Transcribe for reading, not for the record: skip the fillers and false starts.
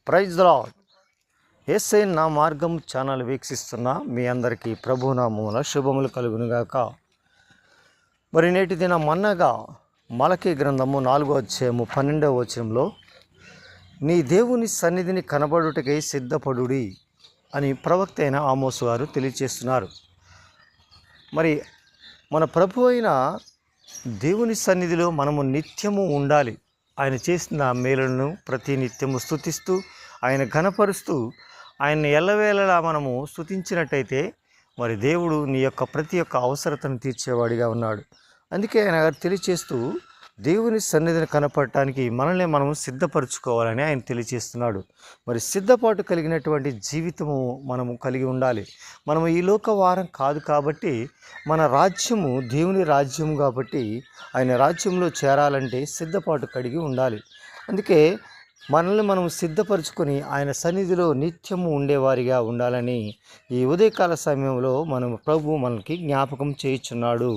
Praise the lord. యేసయ్య నా మార్గం channel వీక్షిస్తున్న మీ అందరికీ ప్రభునామమున శుభములు కలుగునుగాక. మరి నేటి దిన మన్నగా మలకీ గ్రంథము 4వ అధ్యాయము 12వ వచనంలో నీ దేవుని సన్నిధిని కనబడుటకై సిద్ధపడుడి అని ప్రవక్త అయిన ఆమోసు గారు తెలియచేస్తున్నారు. మరి మన ప్రభు అయిన దేవుని సన్నిధిలో మనము నిత్యము ఉండాలి. ఆయన చేసిన మేలులను ప్రతి నిత్యము స్తుతిస్తూ ఆయన ఘనపరుస్తూ ఆయన్ని ఎల్లవేళలా మనము స్తుతించినట్టయితే మరి దేవుడు నీ యొక్క ప్రతి ఒక్క అవసరతను తీర్చేవాడిగా ఉన్నాడు. అందుకే ఆయన తెలియచేస్తూ దేవుని సన్నిధిని కనపడటానికి మనల్ని మనము సిద్ధపరచుకోవాలని ఆయన తెలియచేస్తున్నాడు. మరి సిద్ధపాటు కలిగినటువంటి జీవితము మనము కలిగి ఉండాలి. మనము ఈ లోక వారం కాదు కాబట్టి మన రాజ్యము దేవుని రాజ్యం కాబట్టి ఆయన రాజ్యంలో చేరాలంటే సిద్ధపాటు కలిగి ఉండాలి. అందుకే మనల్ని మనం సిద్ధపరచుకొని ఆయన సన్నిధిలో నిత్యము ఉండేవారిగా ఉండాలని ఈ ఉదయకాల సమయంలో ప్రభు మనకి జ్ఞాపకం చేయుచున్నాడు.